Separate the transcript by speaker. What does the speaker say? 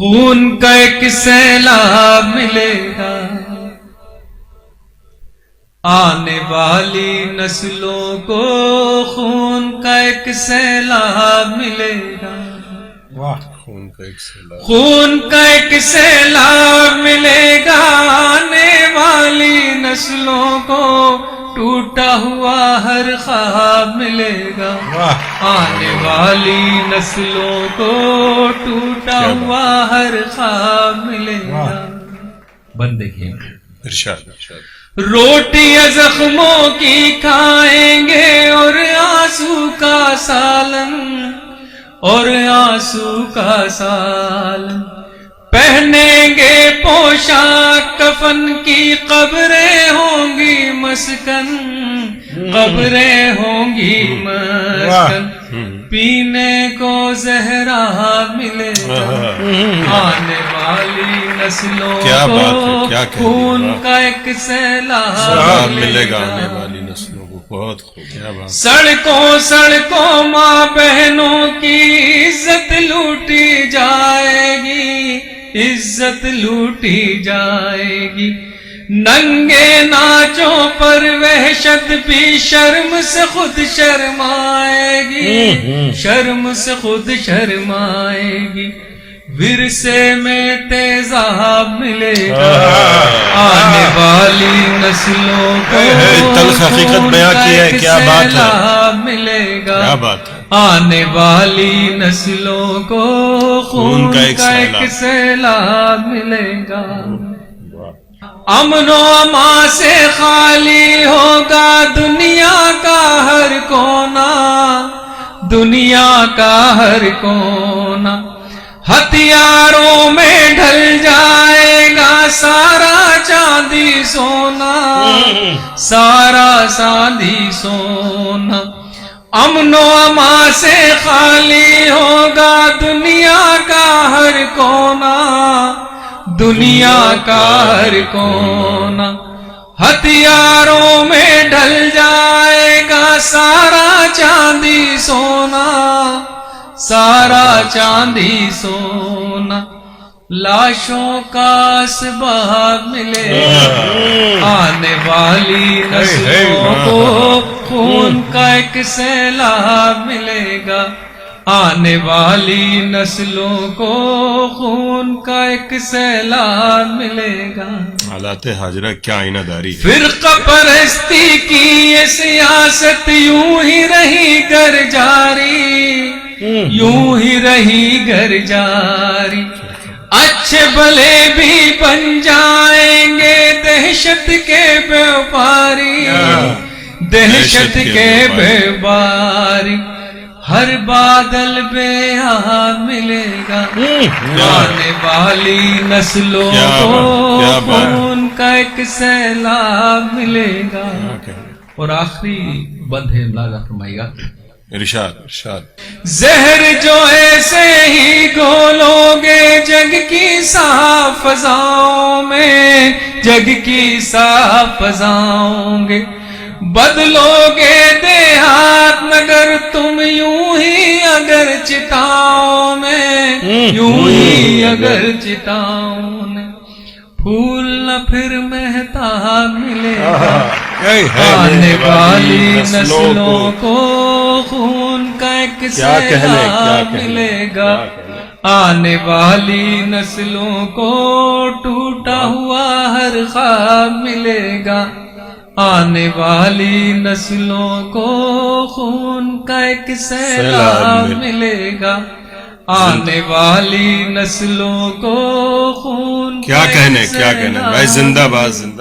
Speaker 1: خون کا ایک سیلاب ملے گا، آنے والی نسلوں کو خون کا ایک سیلاب ملے گا،
Speaker 2: خون کا ایک سیلاب،
Speaker 1: خون کا ایک سیلاب ملے گا، آنے والی نسلوں کو ٹوٹا ہوا ہر خواب ملے گا، آنے والی نسلوں کو ٹوٹا ہوا ہر خواب ملے گا۔ بندے کی
Speaker 2: ارشاد،
Speaker 1: روٹیاں زخموں کی کھائیں گے اور آنسو کا سالن، اور آنسو کا سالن پہنیں گے پوشاک کفن کی، قبریں ہوں گی مسکن، قبریں ہوں گی مسکن، پینے کو زہرا ملے گا، آنے والی نسلوں کو خون کا ایک سیلاب ملے گا،
Speaker 2: آنے والی نسلوں کو بہت خوب، کیا بات۔
Speaker 1: سڑکوں سڑکوں ماں بہنوں کی عزت لوٹی جائے گی، عزت لوٹی جائے گی، ننگے ناچوں پر وحشت بھی شرم سے خود شرمائے گی، شرم سے خود شرمائے گی، ورثے میں تیزاب ملے گا، آنے والی نسلوں کو
Speaker 2: تلخ حقیقت بیان کی ہے، کیا بات ہے،
Speaker 1: ملے گا،
Speaker 2: کیا بات ہے،
Speaker 1: آنے والی نسلوں کو خون کا ایک سیلاب ملے گا، امن و امان سے خالی ہوگا دنیا کا ہر کونا، دنیا کا ہر کونا، ہتھیاروں میں ڈھل جائے گا سارا چاندی سونا، سارا چاندی سونا، امن و امان سے خالی ہوگا دنیا کا ہر کونا، دنیا کا ہر کونا، ہتھیاروں میں ڈھل جائے گا سارا چاندی سونا، سارا چاندی سونا، لاشوں کا اسباب ملے گا، آنے والی نسلوں کو خون کا ایک سیلاب ملے گا، آنے والی نسلوں کو خون کا ایک سیلاب ملے گا۔
Speaker 2: حالات حاضرہ کیا آئینہ داری ہے،
Speaker 1: فرقہ پرستی کی یہ سیاست یوں ہی رہی گر جاری، یوں ہی رہی گر جاری، اچھے بھلے بھی بن جائیں گے دہشت کے بیوپاری، دہشت کے بیوپاری، ہر بادل بے آب ملے گا، آنے والی نسلوں کو خون کا ایک سیلاب ملے گا۔ اور آخری بند ہے، ملاحظہ فرمائیے گا،
Speaker 2: ارشاد، ارشاد،
Speaker 1: زہر جو ایسے ہی گھولو گے جگ کی صاف فضاؤں میں، جگ کی صاف فضاؤں گے، بدلو گے دیہات مگر تم یوں ہی اگر چتاؤں میں، یوں ہی اگر چتاؤں میں، پھول نہ پھر مہتاب ملے گا، آنے والی نسلوں کو خون کا ایک سیلاب ملے گا، آنے والی نسلوں کو ٹوٹا ہوا ہر خواب ملے گا، آنے والی نسلوں کو خون کا ایک سیلاب ملے گا، آنے والی نسلوں کو خون
Speaker 2: کیا کہنے، کیا کہنے بھائی، زندہ باد، زندہ